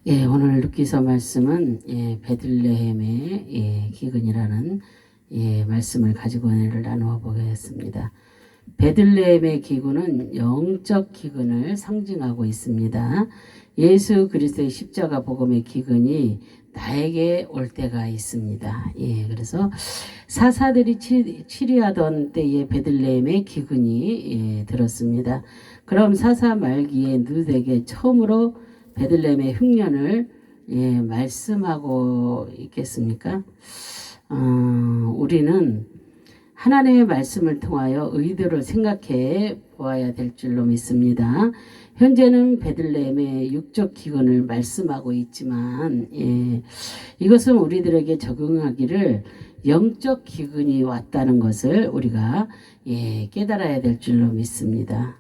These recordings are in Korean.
오늘 룻기서 말씀은 베들레헴의 기근이라는 말씀을 가지고 오늘 나누어 보겠습니다. 베들레헴의 기근은 영적 기근을 상징하고 있습니다. 예수 그리스도의 십자가 복음의 기근이 나에게 올 때가 있습니다. 그래서 사사들이 치리하던 때에 베들레헴의 기근이 들었습니다. 그럼 사사 말기에 누드에게 처음으로 베들레헴의 흉년을 말씀하고 있겠습니까? 우리는 하나님의 말씀을 통하여 의도를 생각해 보아야 될 줄로 믿습니다. 현재는 베들레헴의 육적 기근을 말씀하고 있지만 이것은 우리들에게 적용하기를 영적 기근이 왔다는 것을 우리가 깨달아야 될 줄로 믿습니다.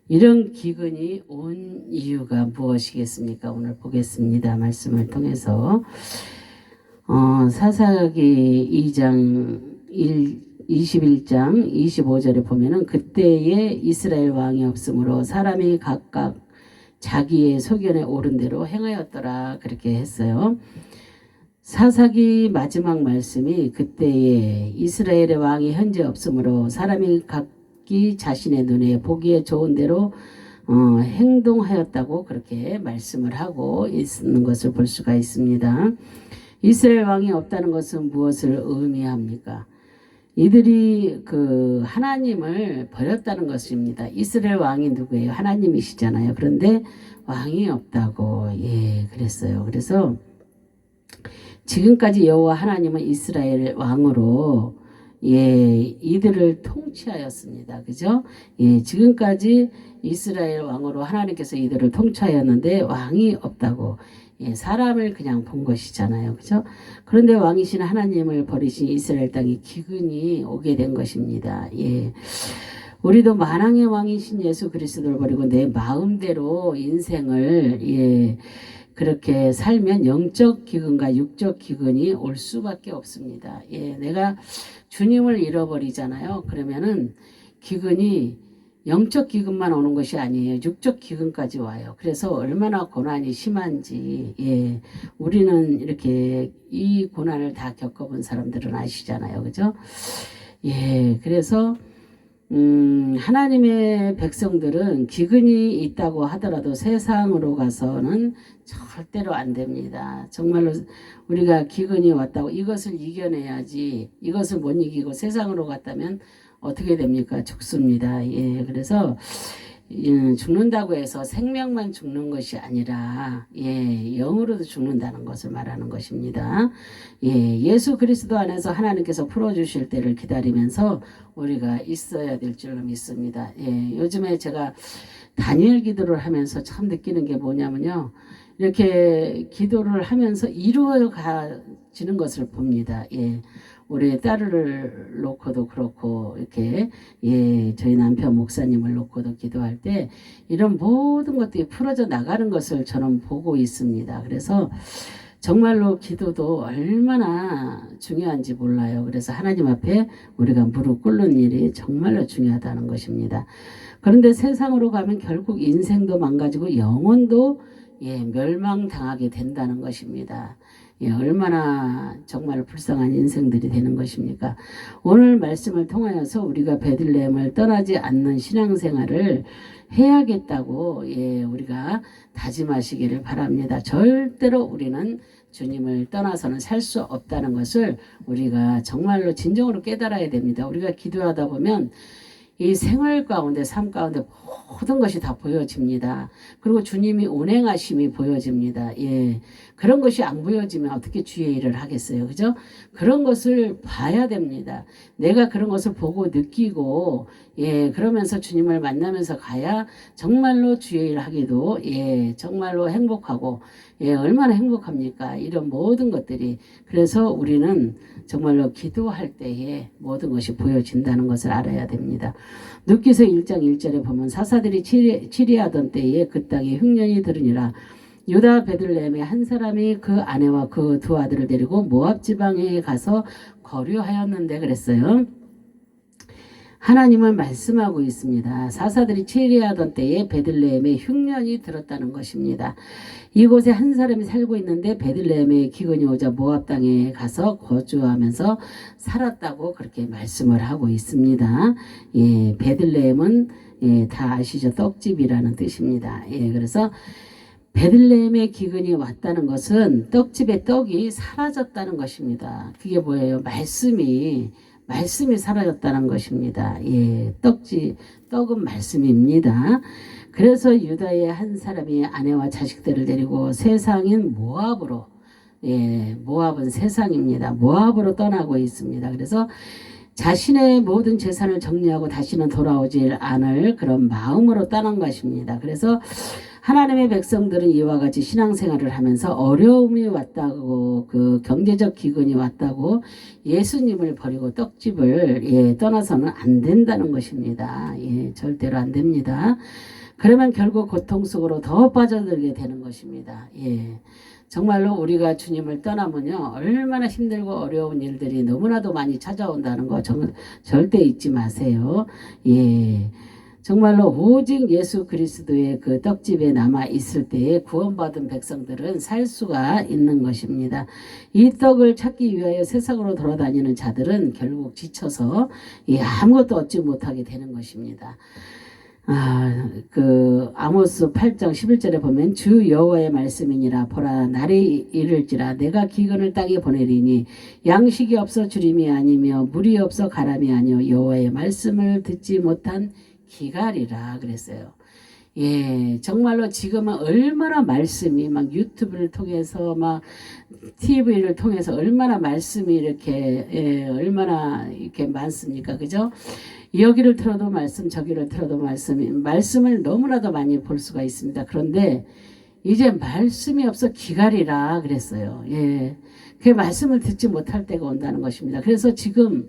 이런 기근이 온 이유가 무엇이겠습니까? 오늘 보겠습니다. 말씀을 통해서 사사기 2장 21장 25절에 보면은 그때에 이스라엘 왕이 없으므로 사람이 각각 자기의 소견에 옳은 대로 행하였더라 그렇게 했어요. 사사기 마지막 말씀이 그때에 이스라엘의 왕이 현재 없으므로 사람이 각기 자신의 눈에 보기에 좋은 대로 행동하였다고 그렇게 말씀을 하고 있는 것을 볼 수가 있습니다. 이스라엘 왕이 없다는 것은 무엇을 의미합니까? 이들이 그 하나님을 버렸다는 것입니다. 이스라엘 왕이 누구예요? 하나님이시잖아요. 그런데 왕이 없다고 그랬어요. 그래서 지금까지 여호와 하나님은 이스라엘 왕으로 이들을 통치하였습니다. 그죠? 지금까지 이스라엘 왕으로 하나님께서 이들을 통치하였는데 왕이 없다고 사람을 그냥 본 것이잖아요. 그죠? 그런데 왕이신 하나님을 버리신 이스라엘 땅에 기근이 오게 된 것입니다. 우리도 만왕의 왕이신 예수 그리스도를 버리고 내 마음대로 인생을 그렇게 살면 영적 기근과 육적 기근이 올 수밖에 없습니다. 내가 주님을 잃어버리잖아요. 그러면은 기근이 영적 기근만 오는 것이 아니에요. 육적 기근까지 와요. 그래서 얼마나 고난이 심한지 우리는 이렇게 이 고난을 다 겪어본 사람들은 아시잖아요. 그죠? 그래서 하나님의 백성들은 기근이 있다고 하더라도 세상으로 가서는 절대로 안 됩니다. 정말로 우리가 기근이 왔다고 이것을 이겨내야지 이것을 못 이기고 세상으로 갔다면 어떻게 됩니까? 죽습니다. 그래서 죽는다고 해서 생명만 죽는 것이 아니라 영으로도 죽는다는 것을 말하는 것입니다. 예수 그리스도 안에서 하나님께서 풀어주실 때를 기다리면서 우리가 있어야 될 줄로 믿습니다. 요즘에 제가 다니엘 기도를 하면서 참 느끼는 게 뭐냐면요. 이렇게 기도를 하면서 이루어지는 것을 봅니다. 우리 딸을 놓고도 그렇고 이렇게 저희 남편 목사님을 놓고도 기도할 때 이런 모든 것들이 풀어져 나가는 것을 저는 보고 있습니다. 그래서 정말로 기도도 얼마나 중요한지 몰라요. 그래서 하나님 앞에 우리가 무릎 꿇는 일이 정말로 중요하다는 것입니다. 그런데 세상으로 가면 결국 인생도 망가지고 영혼도 멸망당하게 된다는 것입니다. 얼마나 정말 불쌍한 인생들이 되는 것입니까? 오늘 말씀을 통하여서 우리가 베들레헴을 떠나지 않는 신앙생활을 해야겠다고 우리가 다짐하시기를 바랍니다. 절대로 우리는 주님을 떠나서는 살 수 없다는 것을 우리가 정말로 진정으로 깨달아야 됩니다. 우리가 기도하다 보면 이 생활 가운데 삶 가운데 모든 것이 다 보여집니다. 그리고 주님이 운행하심이 보여집니다. 그런 것이 안 보여지면 어떻게 주의 일을 하겠어요. 그죠? 그런 것을 봐야 됩니다. 내가 그런 것을 보고 느끼고 그러면서 주님을 만나면서 가야 정말로 주의 일을 하기도 정말로 행복하고 얼마나 행복합니까? 이런 모든 것들이 그래서 우리는 정말로 기도할 때에 모든 것이 보여진다는 것을 알아야 됩니다. 룻기서 1장 1절에 보면 사사들이 치리하던 때에 그 땅에 흉년이 들으니라. 유다 베들레헴의 한 사람이 그 아내와 그 두 아들을 데리고 모압 지방에 가서 거류하였는데 그랬어요. 하나님은 말씀하고 있습니다. 사사들이 치리하던 때에 베들레헴에 흉년이 들었다는 것입니다. 이곳에 한 사람이 살고 있는데 베들레헴에 기근이 오자 모압 땅에 가서 거주하면서 살았다고 그렇게 말씀을 하고 있습니다. 예, 베들레헴은 예, 다 아시죠? 떡집이라는 뜻입니다. 예, 그래서 베들레헴에 기근이 왔다는 것은 떡집의 떡이 사라졌다는 것입니다. 그게 뭐예요? 말씀이 사라졌다는 것입니다. 예, 떡은 말씀입니다. 그래서 유다의 한 사람이 아내와 자식들을 데리고 세상인 모압으로, 예, 모압은 세상입니다. 모압으로 떠나고 있습니다. 그래서 자신의 모든 재산을 정리하고 다시는 돌아오질 않을 그런 마음으로 떠난 것입니다. 그래서 하나님의 백성들은 이와 같이 신앙생활을 하면서 어려움이 왔다고, 그 경제적 기근이 왔다고 예수님을 버리고 떡집을 예, 떠나서는 안 된다는 것입니다. 예, 절대로 안 됩니다. 그러면 결국 고통 속으로 더 빠져들게 되는 것입니다. 예. 정말로 우리가 주님을 떠나면요, 얼마나 힘들고 어려운 일들이 너무나도 많이 찾아온다는 거 절대 잊지 마세요. 예. 정말로 오직 예수 그리스도의 그 떡집에 남아 있을 때에 구원받은 백성들은 살 수가 있는 것입니다. 이 떡을 찾기 위하여 세상으로 돌아다니는 자들은 결국 지쳐서 아무것도 얻지 못하게 되는 것입니다. 아모스 8장 11절에 보면 주 여호와의 말씀이니라. 보라, 날이 이를지라 내가 기근을 땅에 보내리니 양식이 없어 주림이 아니며 물이 없어 가람이 아니요 여호와의 말씀을 듣지 못한 기갈이라 그랬어요. 예, 정말로 지금은 얼마나 말씀이 막 유튜브를 통해서 막 TV를 통해서 얼마나 말씀이 이렇게 얼마나 이렇게 많습니까, 그죠? 여기를 틀어도 말씀, 저기를 틀어도 말씀을 너무나도 많이 볼 수가 있습니다. 그런데 이제 말씀이 없어 기갈이라 그랬어요. 예, 그 말씀을 듣지 못할 때가 온다는 것입니다. 그래서 지금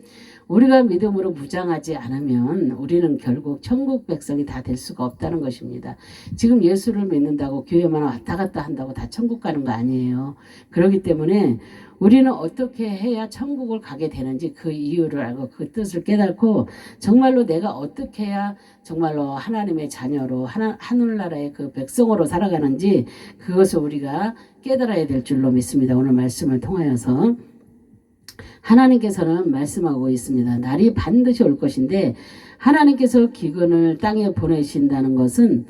우리가 믿음으로 무장하지 않으면 우리는 결국 천국 백성이 다 될 수가 없다는 것입니다. 지금 예수를 믿는다고 교회만 왔다 갔다 한다고 다 천국 가는 거 아니에요. 그렇기 때문에 우리는 어떻게 해야 천국을 가게 되는지 그 이유를 알고 그 뜻을 깨닫고 정말로 내가 어떻게 해야 정말로 하나님의 자녀로 하늘나라의 그 백성으로 살아가는지 그것을 우리가 깨달아야 될 줄로 믿습니다. 오늘 말씀을 통하여서 하나님께서는 말씀하고 있습니다. 날이 반드시 올 것인데 하나님께서 기근을 땅에 보내신다는 것은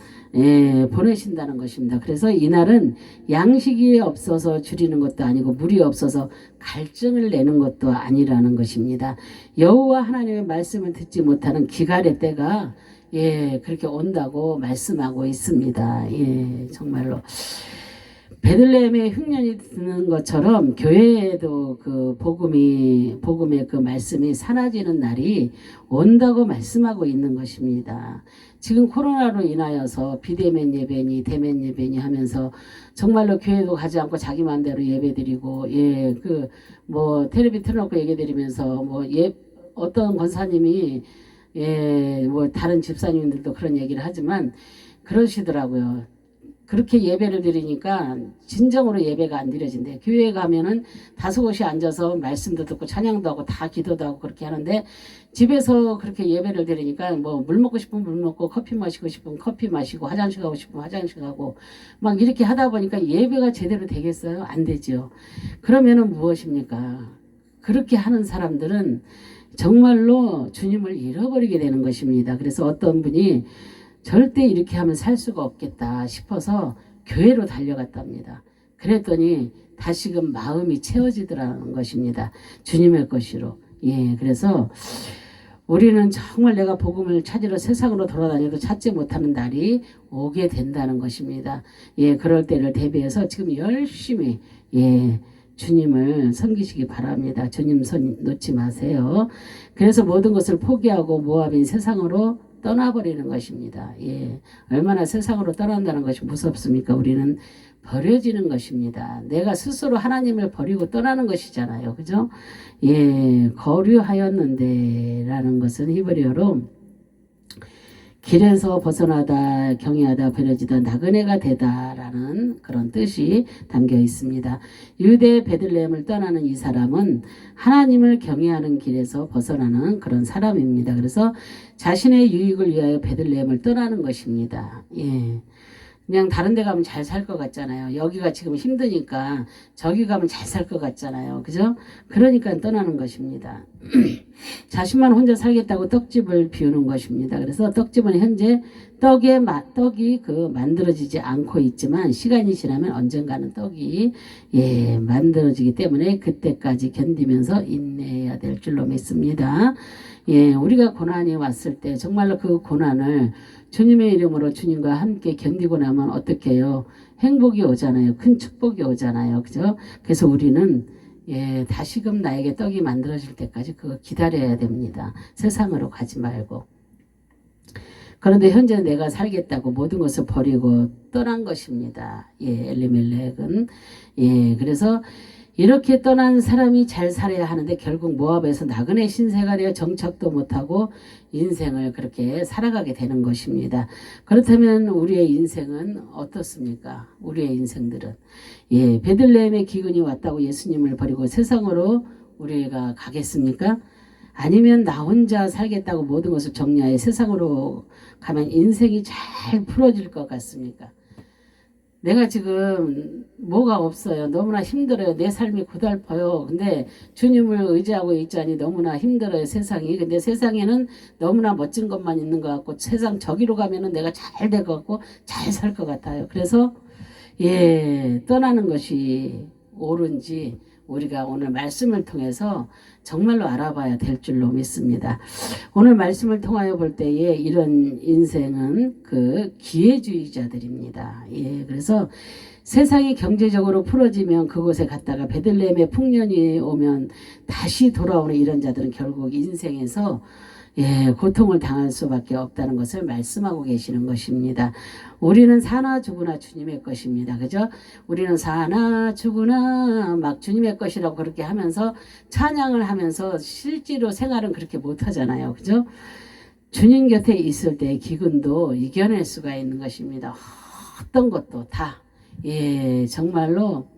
보내신다는 것입니다. 그래서 이 날은 양식이 없어서 줄이는 것도 아니고 물이 없어서 갈증을 내는 것도 아니라는 것입니다. 여호와 하나님의 말씀을 듣지 못하는 기갈의 때가 그렇게 온다고 말씀하고 있습니다. 정말로 베들레헴에 흉년이 드는 것처럼 교회에도 그 복음의 그 말씀이 사라지는 날이 온다고 말씀하고 있는 것입니다. 지금 코로나로 인하여서 비대면 예배니 대면 예배니 하면서 정말로 교회도 가지 않고 자기 마음대로 예배드리고 텔레비 틀어놓고 예배드리면서 어떤 권사님이 다른 집사님들도 그런 얘기를 하지만 그러시더라고요. 그렇게 예배를 드리니까 진정으로 예배가 안 드려진대. 교회에 가면은 다소곳이 앉아서 말씀도 듣고 찬양도 하고 다 기도도 하고 그렇게 하는데 집에서 그렇게 예배를 드리니까 물 먹고 싶으면 물 먹고 커피 마시고 싶으면 커피 마시고 화장실 가고 싶으면 화장실 가고 막 이렇게 하다 보니까 예배가 제대로 되겠어요? 안 되죠. 그러면은 무엇입니까? 그렇게 하는 사람들은 정말로 주님을 잃어버리게 되는 것입니다. 그래서 어떤 분이 절대 이렇게 하면 살 수가 없겠다 싶어서 교회로 달려갔답니다. 그랬더니 다시금 마음이 채워지더라는 것입니다. 주님의 것으로. 그래서 우리는 정말 내가 복음을 찾으러 세상으로 돌아다녀도 찾지 못하는 날이 오게 된다는 것입니다. 그럴 때를 대비해서 지금 열심히 주님을 섬기시기 바랍니다. 주님 손 놓지 마세요. 그래서 모든 것을 포기하고 모압인 세상으로 떠나버리는 것입니다. 얼마나 세상으로 떠난다는 것이 무섭습니까? 우리는 버려지는 것입니다. 내가 스스로 하나님을 버리고 떠나는 것이잖아요. 그죠? 거류하였는데 라는 것은 히브리어로 길에서 벗어나다 경외하다 버려지다 나그네가 되다라는 그런 뜻이 담겨 있습니다. 유대 베들레헴을 떠나는 이 사람은 하나님을 경외하는 길에서 벗어나는 그런 사람입니다. 그래서 자신의 유익을 위하여 베들레헴을 떠나는 것입니다. 예. 그냥 다른 데 가면 잘 살 것 같잖아요. 여기가 지금 힘드니까 저기 가면 잘 살 것 같잖아요. 그죠? 그러니까 떠나는 것입니다. 자신만 혼자 살겠다고 떡집을 비우는 것입니다. 그래서 떡집은 현재 떡이 만들어지지 않고 있지만 시간이 지나면 언젠가는 떡이 만들어지기 때문에 그때까지 견디면서 인내해야 될 줄로 믿습니다. 우리가 고난이 왔을 때 정말로 그 고난을 주님의 이름으로 주님과 함께 견디고 나면 어떻게 해요? 행복이 오잖아요. 큰 축복이 오잖아요. 그죠? 그래서 우리는 다시금 나에게 떡이 만들어질 때까지 그거 기다려야 됩니다. 세상으로 가지 말고. 그런데 현재 내가 살겠다고 모든 것을 버리고 떠난 것입니다. 엘리멜렉은. 그래서 이렇게 떠난 사람이 잘 살아야 하는데 결국 모압에서 나그네 신세가 되어 정착도 못하고 인생을 그렇게 살아가게 되는 것입니다. 그렇다면 우리의 인생은 어떻습니까? 우리의 인생들은 베들레헴의 기근이 왔다고 예수님을 버리고 세상으로 우리가 가겠습니까? 아니면 나 혼자 살겠다고 모든 것을 정리하여 세상으로 가면 인생이 잘 풀어질 것 같습니까? 내가 지금 뭐가 없어요. 너무나 힘들어요. 내 삶이 고달퍼요. 근데 주님을 의지하고 있자니 너무나 힘들어요. 세상이. 근데 세상에는 너무나 멋진 것만 있는 것 같고 세상 저기로 가면은 내가 잘 될 것 같고 잘 살 것 같아요. 그래서 떠나는 것이 옳은지 우리가 오늘 말씀을 통해서 정말로 알아봐야 될 줄로 믿습니다. 오늘 말씀을 통하여 볼 때에 이런 인생은 그 기회주의자들입니다. 그래서 세상이 경제적으로 풀어지면 그곳에 갔다가 베들레헴의 풍년이 오면 다시 돌아오는 이런 자들은 결국 인생에서 고통을 당할 수밖에 없다는 것을 말씀하고 계시는 것입니다. 우리는 사나 죽으나 주님의 것입니다. 그죠? 우리는 사나 죽으나 막 주님의 것이라고 그렇게 하면서 찬양을 하면서 실제로 생활은 그렇게 못하잖아요. 그죠? 주님 곁에 있을 때 기근도 이겨낼 수가 있는 것입니다. 어떤 것도 다. 정말로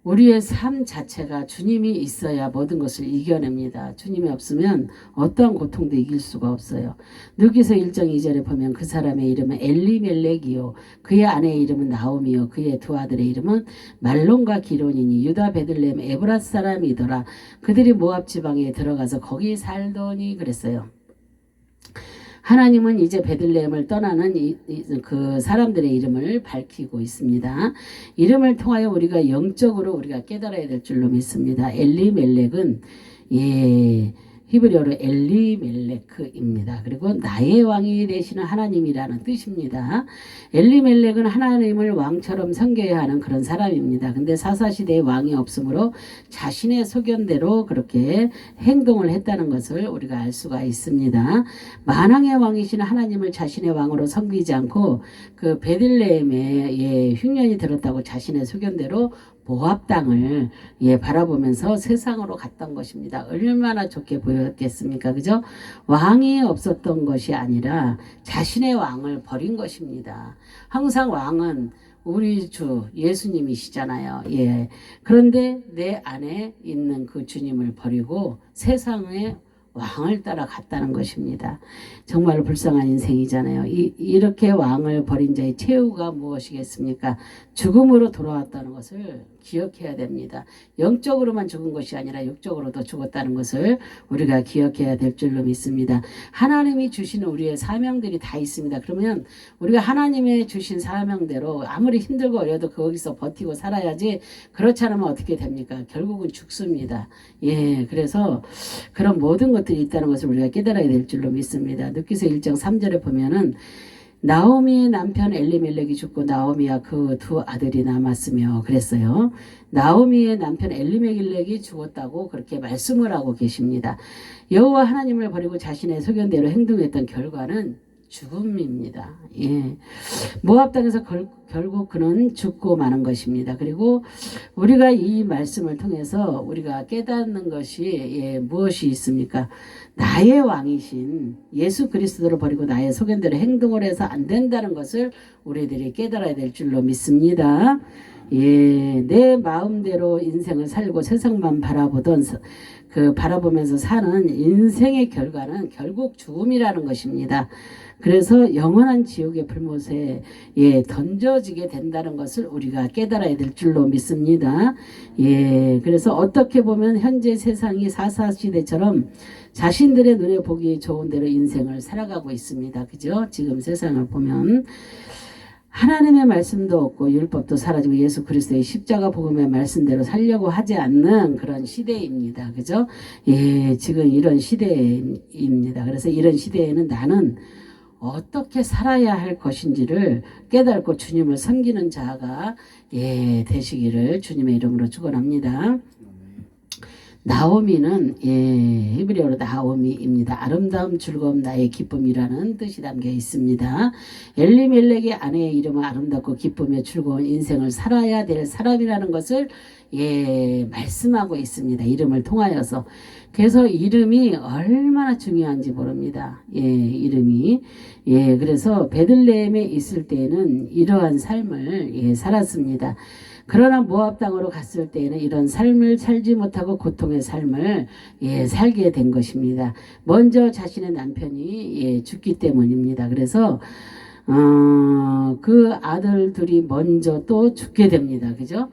우리의 삶 자체가 주님이 있어야 모든 것을 이겨냅니다. 주님이 없으면 어떠한 고통도 이길 수가 없어요. 누기서 1장 2절에 보면 그 사람의 이름은 엘리멜렉이요 그의 아내의 이름은 나오미요 그의 두 아들의 이름은 말론과 기론이니 유다 베들레헴 에브랏 사람이더라. 그들이 모압 지방에 들어가서 거기 살더니 그랬어요. 하나님은 이제 베들레헴을 떠나는 그 사람들의 이름을 밝히고 있습니다. 이름을 통하여 우리가 영적으로 우리가 깨달아야 될 줄로 믿습니다. 엘리멜렉은 히브리어로 엘리멜레크입니다. 그리고 나의 왕이 되시는 하나님이라는 뜻입니다. 엘리멜렉은 하나님을 왕처럼 섬겨야 하는 그런 사람입니다. 근데 사사시대에 왕이 없으므로 자신의 소견대로 그렇게 행동을 했다는 것을 우리가 알 수가 있습니다. 만왕의 왕이신 하나님을 자신의 왕으로 섬기지 않고 그 베들레헴에 흉년이 들었다고 자신의 소견대로 모압 땅을 바라보면서 세상으로 갔던 것입니다. 얼마나 좋게 보였겠습니까? 그죠? 왕이 없었던 것이 아니라 자신의 왕을 버린 것입니다. 항상 왕은 우리 주 예수님이시잖아요. 그런데 내 안에 있는 그 주님을 버리고 세상의 왕을 따라갔다는 것입니다. 정말 불쌍한 인생이잖아요. 이렇게 왕을 버린 자의 최후가 무엇이겠습니까? 죽음으로 돌아왔다는 것을 기억해야 됩니다. 영적으로만 죽은 것이 아니라 육적으로도 죽었다는 것을 우리가 기억해야 될 줄로 믿습니다. 하나님이 주시는 우리의 사명들이 다 있습니다. 그러면 우리가 하나님의 주신 사명대로 아무리 힘들고 어려도 거기서 버티고 살아야지 그렇지 않으면 어떻게 됩니까? 결국은 죽습니다. 그래서 그런 모든 것들이 있다는 것을 우리가 깨달아야 될 줄로 믿습니다. 누기서 1장 3절에 보면은 나오미의 남편 엘리멜렉이 죽고 나오미와 그 두 아들이 남았으며 그랬어요. 나오미의 남편 엘리멜렉이 죽었다고 그렇게 말씀을 하고 계십니다. 여호와 하나님을 버리고 자신의 소견대로 행동했던 결과는 죽음입니다. 예. 모압 땅에서 결국 그는 죽고 마는 것입니다. 그리고 우리가 이 말씀을 통해서 우리가 깨닫는 것이 무엇이 있습니까? 나의 왕이신 예수 그리스도를 버리고 나의 소견대로 행동을 해서 안 된다는 것을 우리들이 깨달아야 될 줄로 믿습니다. 내 마음대로 인생을 살고 세상만 바라보면서 사는 인생의 결과는 결국 죽음이라는 것입니다. 그래서 영원한 지옥의 불못에 던져지게 된다는 것을 우리가 깨달아야 될 줄로 믿습니다. 그래서 어떻게 보면 현재 세상이 사사시대처럼 자신들의 눈에 보기 좋은 대로 인생을 살아가고 있습니다. 그죠? 지금 세상을 보면 하나님의 말씀도 없고 율법도 사라지고 예수 그리스도의 십자가 복음의 말씀대로 살려고 하지 않는 그런 시대입니다. 그죠? 지금 이런 시대입니다. 그래서 이런 시대에는 나는 어떻게 살아야 할 것인지를 깨닫고 주님을 섬기는 자가 되시기를 주님의 이름으로 축원합니다. 나오미는 히브리어로 나오미입니다. 아름다움, 즐거움, 나의 기쁨이라는 뜻이 담겨 있습니다. 엘리멜렉의 아내의 이름은 아름답고 기쁘며 즐거운 인생을 살아야 될 사람이라는 것을 말씀하고 있습니다. 이름을 통하여서. 그래서 이름이 얼마나 중요한지 모릅니다. 이름이. 그래서 베들레헴에 있을 때에는 이러한 삶을 살았습니다. 그러나 모압 땅으로 갔을 때에는 이런 삶을 살지 못하고 고통의 삶을 살게 된 것입니다. 먼저 자신의 남편이 죽기 때문입니다. 그래서 그 아들들이 먼저 또 죽게 됩니다. 그죠?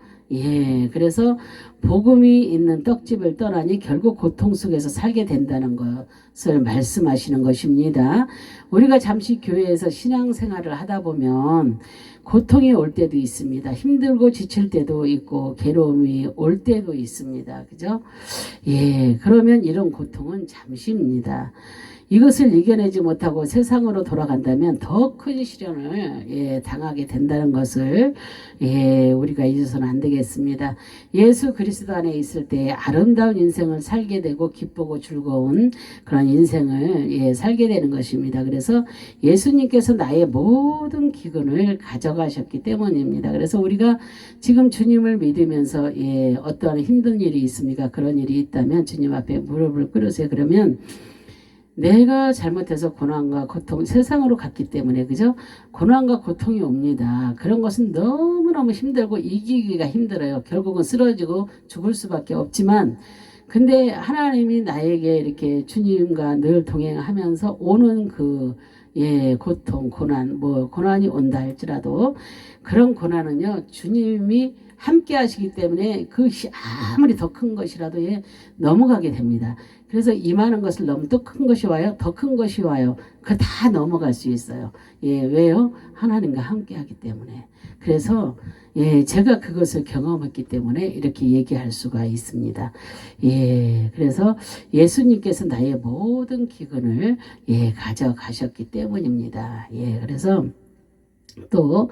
그래서 복음이 있는 떡집을 떠나니 결국 고통 속에서 살게 된다는 것을 말씀하시는 것입니다. 우리가 잠시 교회에서 신앙생활을 하다 보면 고통이 올 때도 있습니다. 힘들고 지칠 때도 있고 괴로움이 올 때도 있습니다. 그죠? 그러면 이런 고통은 잠시입니다. 이것을 이겨내지 못하고 세상으로 돌아간다면 더 큰 시련을 당하게 된다는 것을 우리가 잊어서는 안 되겠습니다. 예수 그리스도 안에 있을 때 아름다운 인생을 살게 되고 기쁘고 즐거운 그런 인생을 살게 되는 것입니다. 그래서 예수님께서 나의 모든 기근을 가져가셨기 때문입니다. 그래서 우리가 지금 주님을 믿으면서 어떠한 힘든 일이 있습니까? 그런 일이 있다면 주님 앞에 무릎을 꿇으세요. 그러면 내가 잘못해서 고난과 고통, 세상으로 갔기 때문에, 그죠? 고난과 고통이 옵니다. 그런 것은 너무너무 힘들고 이기기가 힘들어요. 결국은 쓰러지고 죽을 수밖에 없지만, 근데 하나님이 나에게 이렇게 주님과 늘 동행하면서 오는 고통, 고난이 온다 할지라도, 그런 고난은요, 주님이 함께 하시기 때문에 그것이 아무리 더 큰 것이라도 넘어가게 됩니다. 그래서 이만한 것을 너무 또 큰 것이 와요. 더 큰 것이 와요. 그 다 넘어갈 수 있어요. 왜요? 하나님과 함께 하기 때문에. 그래서 제가 그것을 경험했기 때문에 이렇게 얘기할 수가 있습니다. 그래서 예수님께서 나의 모든 기근을 가져가셨기 때문입니다. 그래서 또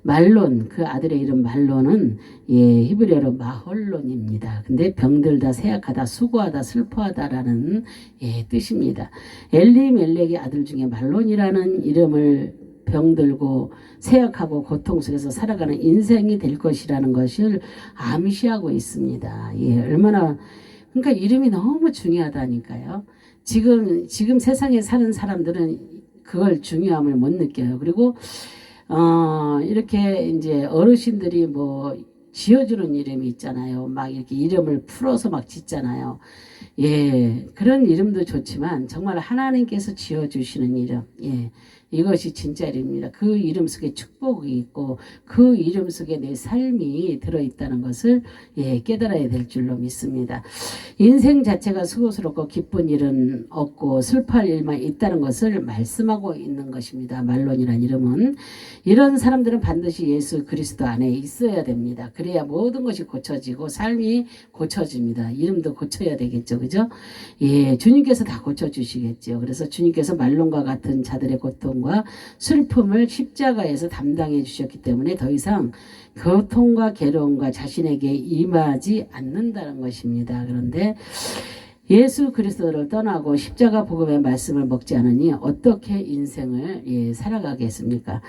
말론, 그 아들의 이름 말론은 히브리어로 마홀론입니다. 근데 병들다, 세약하다, 수고하다, 슬퍼하다라는 뜻입니다. 엘리멜렉의 아들 중에 말론이라는 이름을 병들고 세약하고 고통 속에서 살아가는 인생이 될 것이라는 것을 암시하고 있습니다. 얼마나, 그러니까 이름이 너무 중요하다니까요. 지금 세상에 사는 사람들은 그걸 중요함을 못 느껴요. 그리고 이렇게 이제 어르신들이 지어주는 이름이 있잖아요. 막 이렇게 이름을 풀어서 막 짓잖아요. 그런 이름도 좋지만 정말 하나님께서 지어주시는 이름, 이것이 진짜 이름입니다. 그 이름 속에 축복이 있고 그 이름 속에 내 삶이 들어있다는 것을 깨달아야 될 줄로 믿습니다. 인생 자체가 수고스럽고 기쁜 일은 없고 슬퍼할 일만 있다는 것을 말씀하고 있는 것입니다. 말론이라는 이름은. 이런 사람들은 반드시 예수 그리스도 안에 있어야 됩니다. 그래야 모든 것이 고쳐지고 삶이 고쳐집니다. 이름도 고쳐야 되겠죠. 그죠? 주님께서 다 고쳐주시겠죠. 그래서 주님께서 말론과 같은 자들의 고통과 슬픔을 십자가에서 담당해 주셨기 때문에 더 이상 고통과 괴로움과 자신에게 임하지 않는다는 것입니다. 그런데 예수 그리스도를 떠나고 십자가 복음의 말씀을 먹지 않으니 어떻게 인생을 살아가겠습니까?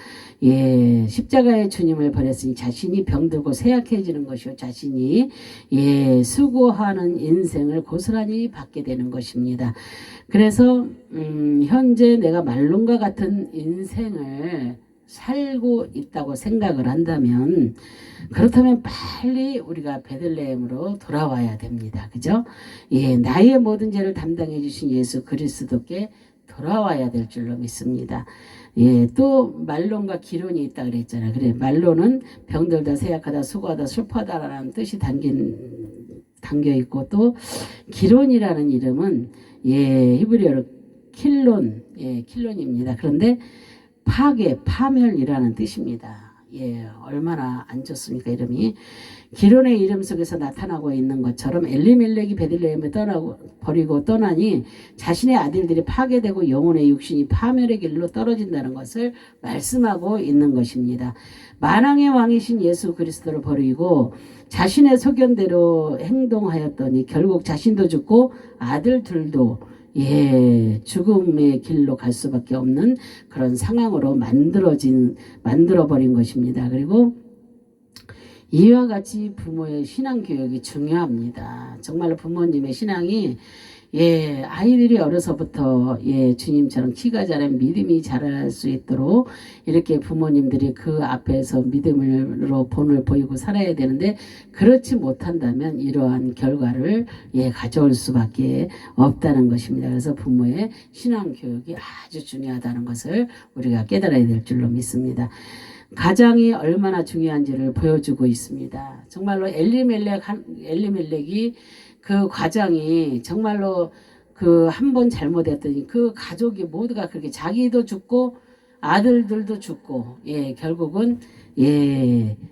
십자가의 주님을 버렸으니 자신이 병들고 쇠약해지는 것이요 자신이 수고하는 인생을 고스란히 받게 되는 것입니다. 그래서 현재 내가 말론과 같은 인생을 살고 있다고 생각을 한다면 그렇다면 빨리 우리가 베들레헴으로 돌아와야 됩니다. 그죠? 나의 모든 죄를 담당해 주신 예수 그리스도께 돌아와야 될 줄로 믿습니다. 또 말론과 기론이 있다 그랬잖아요. 그래 말론은 병들다, 쇠약하다, 수고하다, 슬퍼하다라는 뜻이 담겨 있고 또 기론이라는 이름은 히브리어로 킬론입니다. 그런데 파멸이라는 뜻입니다. 얼마나 안 좋습니까? 이름이 기론의 이름 속에서 나타나고 있는 것처럼 엘리멜렉이 베들레헴을 버리고 떠나니 자신의 아들들이 파괴되고 영혼의 육신이 파멸의 길로 떨어진다는 것을 말씀하고 있는 것입니다. 만왕의 왕이신 예수 그리스도를 버리고 자신의 소견대로 행동하였더니 결국 자신도 죽고 아들들도 죽음의 길로 갈 수밖에 없는 그런 상황으로 만들어버린 것입니다. 그리고 이와 같이 부모의 신앙 교육이 중요합니다. 정말로 부모님의 신앙이 아이들이 어려서부터 주님처럼 키가 자라면 믿음이 자랄 수 있도록 이렇게 부모님들이 그 앞에서 믿음으로 본을 보이고 살아야 되는데 그렇지 못한다면 이러한 결과를 가져올 수밖에 없다는 것입니다. 그래서 부모의 신앙 교육이 아주 중요하다는 것을 우리가 깨달아야 될 줄로 믿습니다. 가장이 얼마나 중요한지를 보여주고 있습니다. 정말로 엘리멜렉이 그 과장이 정말로 그 한 번 잘못했더니 그 가족이 모두가 그렇게 자기도 죽고 아들들도 죽고 결국은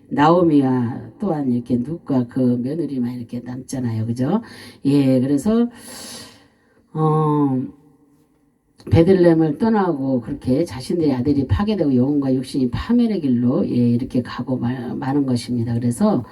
나오미와 또한 이렇게 룻과 그 며느리만 이렇게 남잖아요. 그죠? 그래서 베들레헴을 떠나고 그렇게 자신들의 아들이 파괴되고 영혼과 육신이 파멸의 길로 이렇게 가고 마는 것입니다. 그래서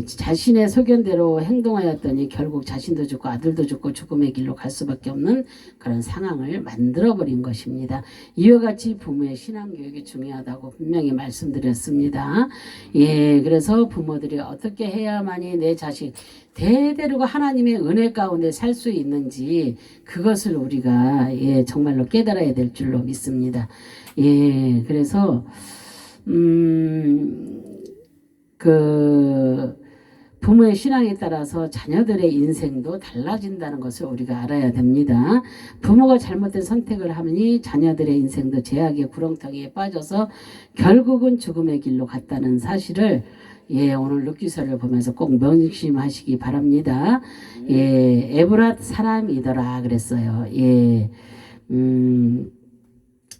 자신의 소견대로 행동하였더니 결국 자신도 죽고 아들도 죽고 죽음의 길로 갈 수밖에 없는 그런 상황을 만들어버린 것입니다. 이와 같이 부모의 신앙교육이 중요하다고 분명히 말씀드렸습니다. 그래서 부모들이 어떻게 해야만이 내 자식 대대로 하나님의 은혜 가운데 살 수 있는지 그것을 우리가 정말로 깨달아야 될 줄로 믿습니다. 그래서 그 부모의 신앙에 따라서 자녀들의 인생도 달라진다는 것을 우리가 알아야 됩니다. 부모가 잘못된 선택을 하니 자녀들의 인생도 죄악의 구렁텅이에 빠져서 결국은 죽음의 길로 갔다는 사실을 오늘 룻기서를 보면서 꼭 명심하시기 바랍니다. 에브랏 사람이더라 그랬어요. 이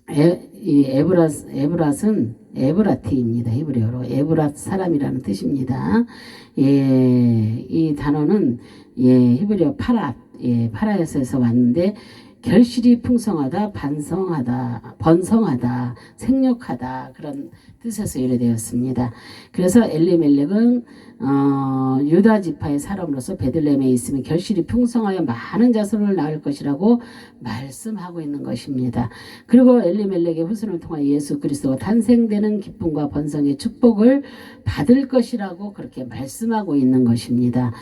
에브랏은 에브라티입니다. 히브리어로 에브랏 사람이라는 뜻입니다. 이 단어는 히브리어 파라에서 왔는데 결실이 풍성하다, 번성하다, 생육하다 그런 뜻에서 유래되었습니다. 그래서 엘리멜렉은 유다 지파의 사람으로서 베들레헴에 있으면 결실이 풍성하여 많은 자손을 낳을 것이라고 말씀하고 있는 것입니다. 그리고 엘리멜렉의 후손을 통하여 예수 그리스도가 탄생되는 기쁨과 번성의 축복을 받을 것이라고 그렇게 말씀하고 있는 것입니다.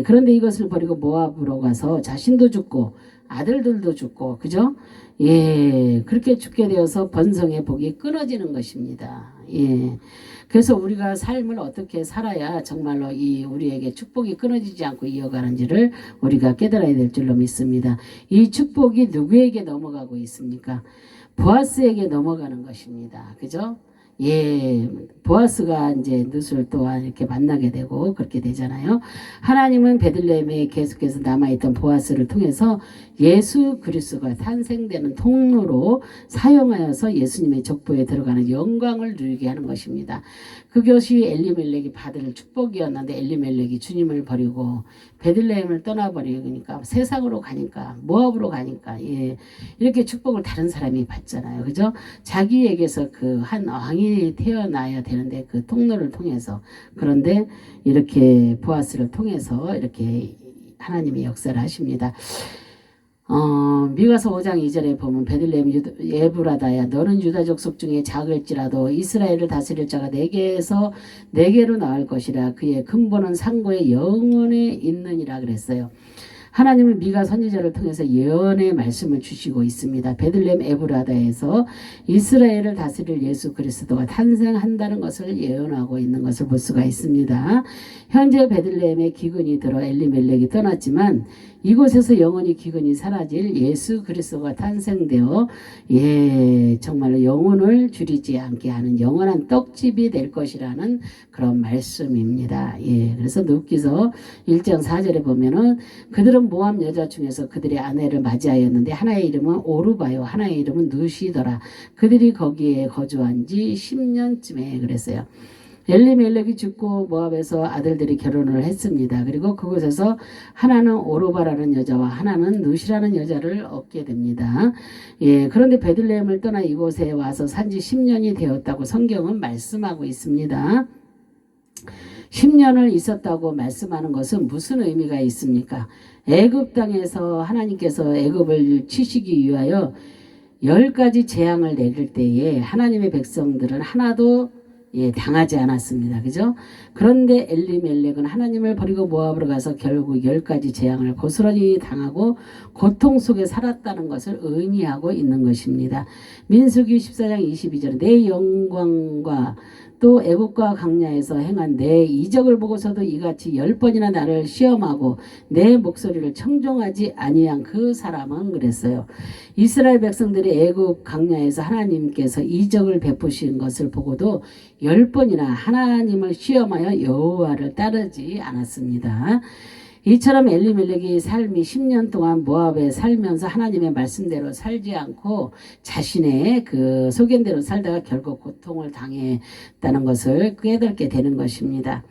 그런데 이것을 버리고 모압으로 가서 자신도 죽고 아들들도 죽고 그죠? 그렇게 죽게 되어서 번성의 복이 끊어지는 것입니다. 그래서 우리가 삶을 어떻게 살아야 정말로 우리에게 축복이 끊어지지 않고 이어가는지를 우리가 깨달아야 될 줄로 믿습니다. 이 축복이 누구에게 넘어가고 있습니까? 보아스에게 넘어가는 것입니다. 그죠? 보아스가 이제 룻을 또한 이렇게 만나게 되고 그렇게 되잖아요. 하나님은 베들레헴에 계속해서 남아있던 보아스를 통해서 예수 그리스도가 탄생되는 통로로 사용하여서 예수님의 족보에 들어가는 영광을 누리게 하는 것입니다. 그것이 엘리멜렉이 받을 축복이었는데 엘리멜렉이 주님을 버리고 베들레헴을 떠나버리니까 세상으로 가니까 모압으로 가니까 이렇게 축복을 다른 사람이 받잖아요. 그죠? 자기에게서 그 한 왕이 태어나야 되는데 그 통로를 통해서 그런데 이렇게 보아스를 통해서 이렇게 하나님이 역사를 하십니다. 미가서 5장 2절에 보면 베들레헴 에브라다야 너는 유다 족속 중에 작을지라도 이스라엘을 다스릴 자가 내게에서 내게로 나올 것이라 그의 근본은 상고의 영원에 있느니라 그랬어요. 하나님은 미가 선지자를 통해서 예언의 말씀을 주시고 있습니다. 베들레헴 에브라다에서 이스라엘을 다스릴 예수 그리스도가 탄생한다는 것을 예언하고 있는 것을 볼 수가 있습니다. 현재 베들레헴에 기근이 들어 엘리멜렉이 떠났지만 이곳에서 영원히 기근이 사라질 예수 그리스도가 탄생되어 정말로 영혼을 줄이지 않게 하는 영원한 떡집이 될 것이라는 그런 말씀입니다. 그래서 눕기서 1장 4절에 보면은 그들은 모압 여자 중에서 그들의 아내를 맞이하였는데 하나의 이름은 오르바요 하나의 이름은 누시더라. 그들이 거기에 거주한 지 10년쯤에 그랬어요. 엘리멜렉이 죽고 모압에서 아들들이 결혼을 했습니다. 그리고 그곳에서 하나는 오르바라는 여자와 하나는 누시라는 여자를 얻게 됩니다. 그런데 베들레헴을 떠나 이곳에 와서 산지 10년이 되었다고 성경은 말씀하고 있습니다. 10년을 있었다고 말씀하는 것은 무슨 의미가 있습니까? 애굽 땅에서 하나님께서 애굽을 치시기 위하여 10가지 재앙을 내릴 때에 하나님의 백성들은 하나도 당하지 않았습니다. 그죠? 그런데 엘리멜렉은 하나님을 버리고 모압으로 가서 결국 10가지 재앙을 고스란히 당하고 고통 속에 살았다는 것을 의미하고 있는 것입니다. 민수기 14장 22절에 내 영광과 또 애국과 강야에서 행한 내 이적을 보고서도 이같이 10번이나 나를 시험하고 내 목소리를 청종하지 아니한 그 사람은 그랬어요. 이스라엘 백성들이 애국 강야에서 하나님께서 이적을 베푸신 것을 보고도 10번이나 하나님을 시험하여 여호와를 따르지 않았습니다. 이처럼 엘리멜렉이 삶이 10년 동안 모압에 살면서 하나님의 말씀대로 살지 않고 자신의 그 소견대로 살다가 결국 고통을 당했다는 것을 깨닫게 되는 것입니다.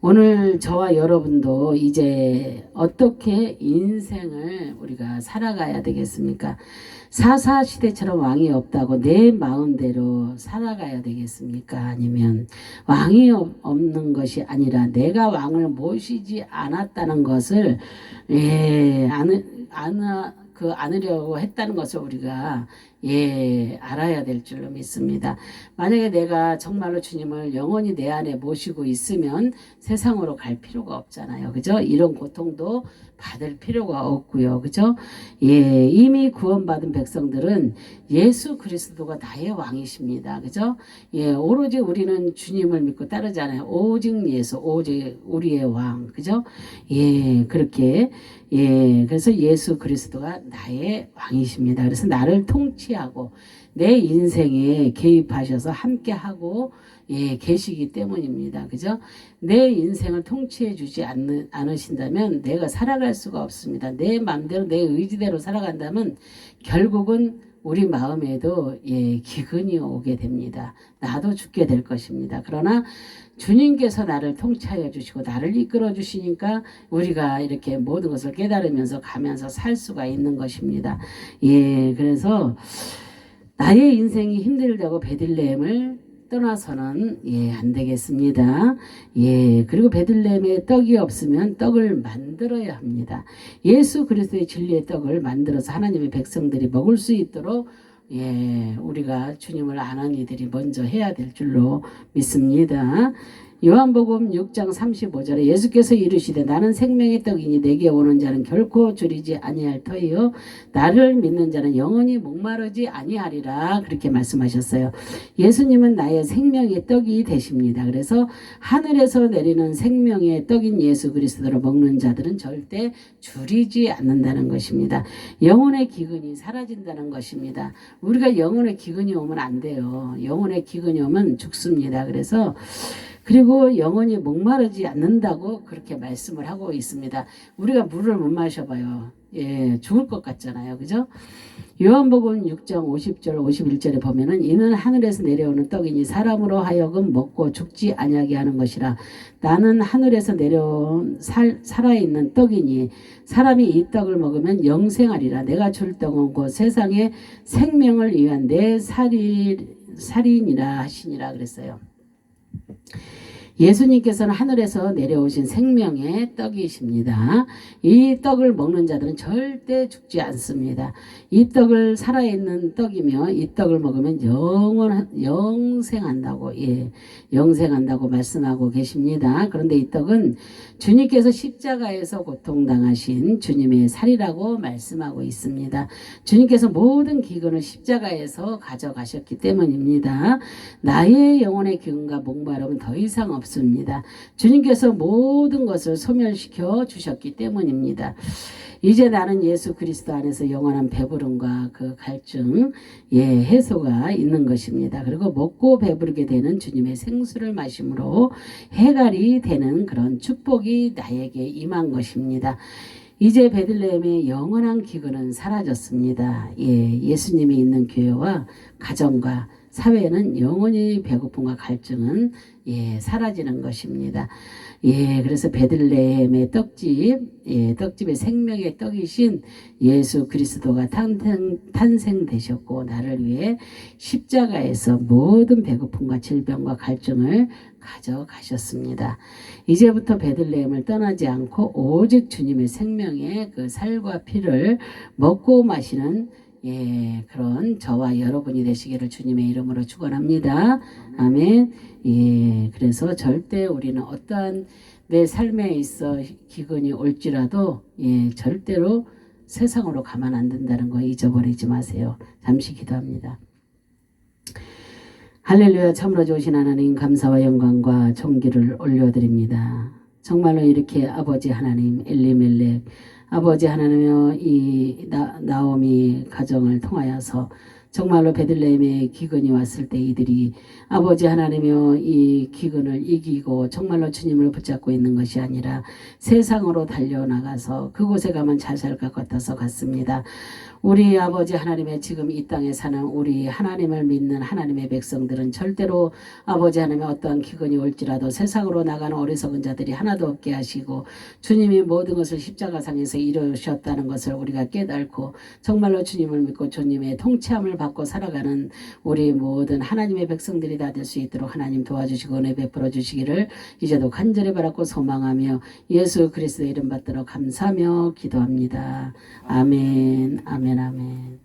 오늘 저와 여러분도 이제 어떻게 인생을 우리가 살아가야 되겠습니까? 사사시대처럼 왕이 없다고 내 마음대로 살아가야 되겠습니까? 아니면 왕이 없는 것이 아니라 내가 왕을 모시지 않았다는 것을 안으려고 했다는 것을 우리가 알아야 될 줄로 믿습니다. 만약에 내가 정말로 주님을 영원히 내 안에 모시고 있으면 세상으로 갈 필요가 없잖아요. 그죠? 이런 고통도 받을 필요가 없고요. 그죠? 이미 구원받은 백성들은 예수 그리스도가 나의 왕이십니다. 그죠? 오로지 우리는 주님을 믿고 따르잖아요. 오직 예수, 오직 우리의 왕. 그죠? 그렇게 그래서 예수 그리스도가 나의 왕이십니다. 그래서 나를 통치하고 내 인생에 개입하셔서 함께하고 계시기 때문입니다. 그죠? 내 인생을 통치해 주지 않으신다면 내가 살아갈 수가 없습니다. 내 마음대로 내 의지대로 살아간다면 결국은 우리 마음에도 기근이 오게 됩니다. 나도 죽게 될 것입니다. 그러나 주님께서 나를 통치하여 주시고 나를 이끌어 주시니까 우리가 이렇게 모든 것을 깨달으면서 가면서 살 수가 있는 것입니다. 그래서 나의 인생이 힘들다고 베들레헴을 떠나서는 안 되겠습니다. 그리고 베들레헴에 떡이 없으면 떡을 만들어야 합니다. 예수 그리스도의 진리의 떡을 만들어서 하나님의 백성들이 먹을 수 있도록 우리가 주님을 아는 이들이 먼저 해야 될 줄로 믿습니다. 요한복음 6장 35절에 예수께서 이르시되 나는 생명의 떡이니 내게 오는 자는 결코 줄이지 아니할 터이요 나를 믿는 자는 영원히 목마르지 아니하리라 그렇게 말씀하셨어요. 예수님은 나의 생명의 떡이 되십니다. 그래서 하늘에서 내리는 생명의 떡인 예수 그리스도를 먹는 자들은 절대 줄이지 않는다는 것입니다. 영혼의 기근이 사라진다는 것입니다. 우리가 영혼의 기근이 오면 안 돼요. 영혼의 기근이 오면 죽습니다. 그리고 영원히 목마르지 않는다고 그렇게 말씀을 하고 있습니다. 우리가 물을 못 마셔봐요. 죽을 것 같잖아요. 그죠? 요한복음 6장 50절 51절에 보면은 이는 하늘에서 내려오는 떡이니 사람으로 하여금 먹고 죽지 아니하게 하는 것이라. 나는 하늘에서 내려온 살아있는 떡이니 사람이 이 떡을 먹으면 영생하리라. 내가 줄 떡은 곧 세상의 생명을 위한 내 살이니라 하시니라 그랬어요. 예수님께서는 하늘에서 내려오신 생명의 떡이십니다. 이 떡을 먹는 자들은 절대 죽지 않습니다. 이 떡을 살아있는 떡이며 이 떡을 먹으면 영생한다고 영생한다고 말씀하고 계십니다. 그런데 이 떡은 주님께서 십자가에서 고통당하신 주님의 살이라고 말씀하고 있습니다. 주님께서 모든 기근을 십자가에서 가져가셨기 때문입니다. 나의 영혼의 기근과 목마름은 더 이상 없습니다. 주님께서 모든 것을 소멸시켜 주셨기 때문입니다. 이제 나는 예수 그리스도 안에서 영원한 배부름과 그 갈증 해소가 있는 것입니다. 그리고 먹고 배부르게 되는 주님의 생수를 마심으로 해갈이 되는 그런 축복이 나에게 임한 것입니다. 이제 베들레헴의 영원한 기근은 사라졌습니다. 예수님이 있는 교회와 가정과 사회는 영원히 배고픔과 갈증은 사라지는 것입니다. 그래서 베들레헴의 떡집, 떡집의 생명의 떡이신 예수 그리스도가 탄생되셨고 나를 위해 십자가에서 모든 배고픔과 질병과 갈증을 가져가셨습니다. 이제부터 베들레헴을 떠나지 않고 오직 주님의 생명의 그 살과 피를 먹고 마시는 그런 저와 여러분이 되시기를 주님의 이름으로 축원합니다. 아멘. 그래서 절대 우리는 어떠한 내 삶에 있어 기근이 올지라도 절대로 세상으로 가면 안 된다는 거 잊어버리지 마세요. 잠시 기도합니다. 할렐루야. 참으로 좋으신 하나님 감사와 영광과 존귀를 올려드립니다. 정말로 이렇게 아버지 하나님 엘리멜렉 아버지 하나님여 이 나오미 가정을 통하여서 정말로 베들레헴에 기근이 왔을 때 이들이 아버지 하나님여 이 기근을 이기고 정말로 주님을 붙잡고 있는 것이 아니라 세상으로 달려나가서 그곳에 가면 잘 살 것 같아서 갔습니다. 우리 아버지 하나님의 지금 이 땅에 사는 우리 하나님을 믿는 하나님의 백성들은 절대로 아버지 하나님의 어떠한 기근이 올지라도 세상으로 나가는 어리석은 자들이 하나도 없게 하시고 주님이 모든 것을 십자가상에서 이루셨다는 것을 우리가 깨닫고 정말로 주님을 믿고 주님의 통치함을 받고 살아가는 우리 모든 하나님의 백성들이 다 될 수 있도록 하나님 도와주시고 은혜 베풀어 주시기를 이제도 간절히 바라고 소망하며 예수 그리스도의 이름 받들어 감사하며 기도합니다. 아멘. 아멘. 아멘.